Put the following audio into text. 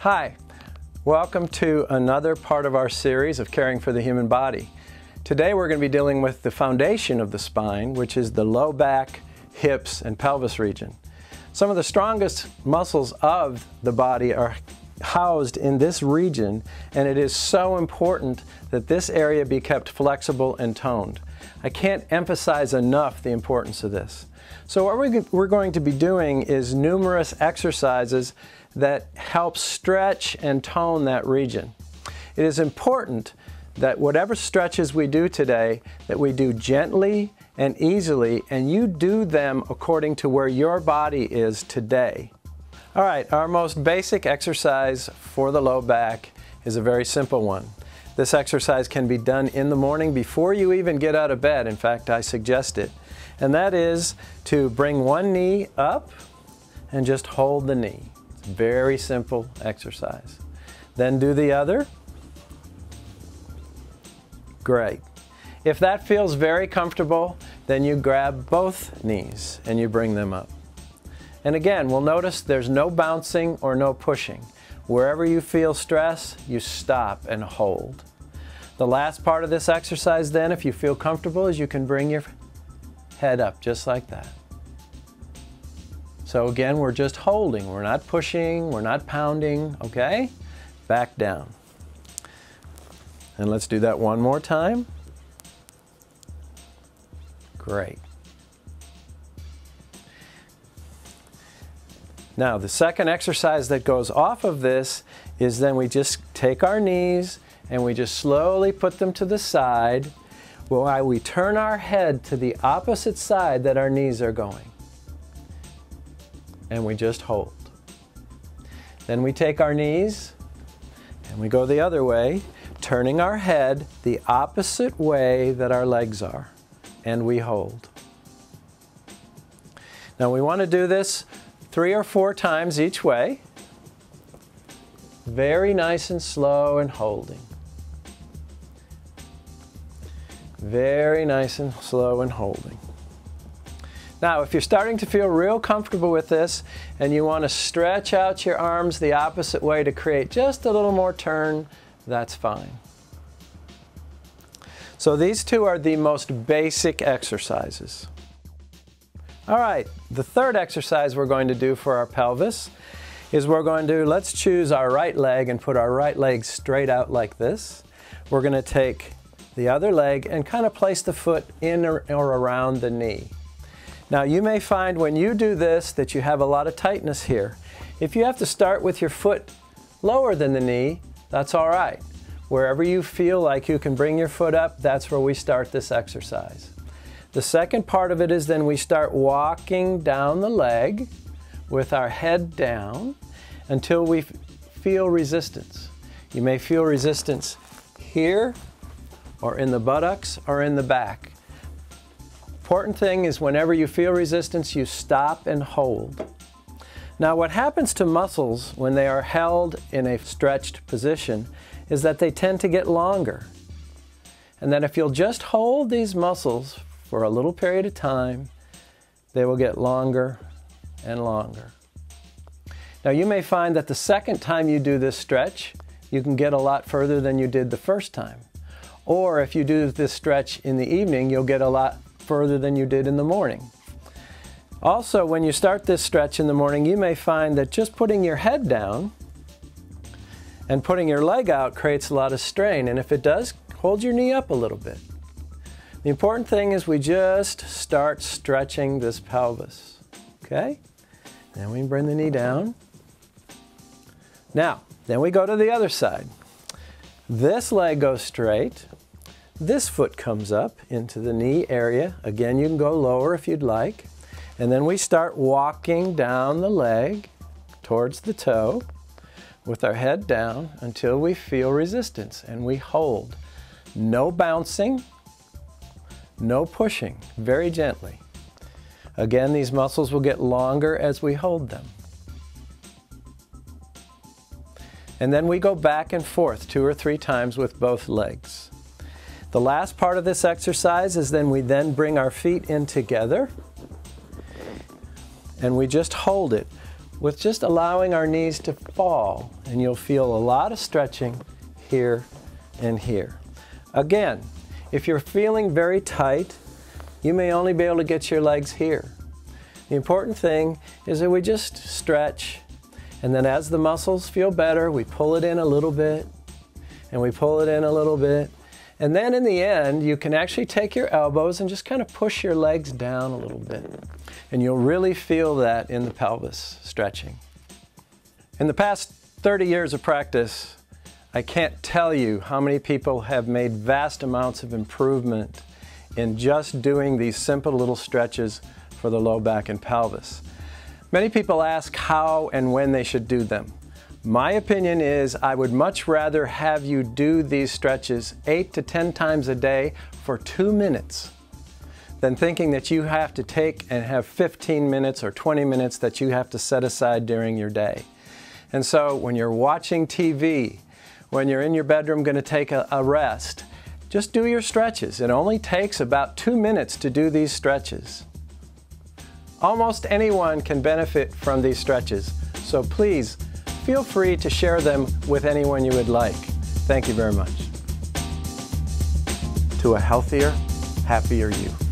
Hi, welcome to another part of our series of caring for the human body. Today we're going to be dealing with the foundation of the spine, which is the low back, hips, and pelvis region. Some of the strongest muscles of the body are housed in this region, and it is so important that this area be kept flexible and toned. I can't emphasize enough the importance of this. So what we're going to be doing is numerous exercises that help stretch and tone that region. It is important that whatever stretches we do today, that we do gently and easily, and you do them according to where your body is today. All right, our most basic exercise for the low back is a very simple one. This exercise can be done in the morning before you even get out of bed. In fact, I suggest it. And that is to bring one knee up and just hold the knee. It's a very simple exercise. Then do the other. Great. If that feels very comfortable, then you grab both knees and you bring them up. And again, we'll notice there's no bouncing or no pushing. Wherever you feel stress, you stop and hold. The last part of this exercise then, if you feel comfortable, is you can bring your head up just like that. So again, we're just holding. We're not pushing, we're not pounding, okay? Back down. And let's do that one more time. Great. Now, the second exercise that goes off of this is then we just take our knees and we just slowly put them to the side while we turn our head to the opposite side that our knees are going. And we just hold. Then we take our knees and we go the other way, turning our head the opposite way that our legs are, and we hold. Now we want to do this 3 or 4 times each way. Very nice and slow and holding. Very nice and slow and holding. Now, if you're starting to feel real comfortable with this and you want to stretch out your arms the opposite way to create just a little more turn, that's fine. So these two are the most basic exercises. All right, the third exercise we're going to do for our pelvis is let's choose our right leg and put our right leg straight out like this. We're going to take the other leg and kind of place the foot in or around the knee. Now you may find when you do this that you have a lot of tightness here. If you have to start with your foot lower than the knee, that's all right. Wherever you feel like you can bring your foot up, that's where we start this exercise. The second part of it is then we start walking down the leg with our head down until we feel resistance. You may feel resistance here or in the buttocks or in the back. Important thing is whenever you feel resistance, you stop and hold. Now what happens to muscles when they are held in a stretched position is that they tend to get longer. And that if you'll just hold these muscles for a little period of time, they will get longer and longer. Now you may find that the second time you do this stretch, you can get a lot further than you did the first time. Or if you do this stretch in the evening, you'll get a lot further than you did in the morning. Also, when you start this stretch in the morning, you may find that just putting your head down and putting your leg out creates a lot of strain, and if it does, hold your knee up a little bit. The important thing is we just start stretching this pelvis, okay? Then we bring the knee down. Now, then we go to the other side. This leg goes straight. This foot comes up into the knee area. Again, you can go lower if you'd like. And then we start walking down the leg towards the toe with our head down until we feel resistance, and we hold. No bouncing, no pushing, very gently. Again, these muscles will get longer as we hold them. And then we go back and forth 2 or 3 times with both legs. The last part of this exercise is then we bring our feet in together and we just hold it. with just allowing our knees to fall, and you'll feel a lot of stretching here and here. Again, if you're feeling very tight, you may only be able to get your legs here. The important thing is that we just stretch, and then as the muscles feel better, we pull it in a little bit, and we pull it in a little bit, and then in the end, you can actually take your elbows and just kind of push your legs down a little bit, and you'll really feel that in the pelvis stretching. In the past 30 years of practice, I can't tell you how many people have made vast amounts of improvement in just doing these simple little stretches for the low back and pelvis. Many people ask how and when they should do them. My opinion is I would much rather have you do these stretches 8 to 10 times a day for 2 minutes than thinking that you have to take and have 15 minutes or 20 minutes that you have to set aside during your day. And so when you're watching TV, when you're in your bedroom going to take a rest, just do your stretches. It only takes about 2 minutes to do these stretches. Almost anyone can benefit from these stretches, so please feel free to share them with anyone you would like. Thank you very much. To a healthier, happier you.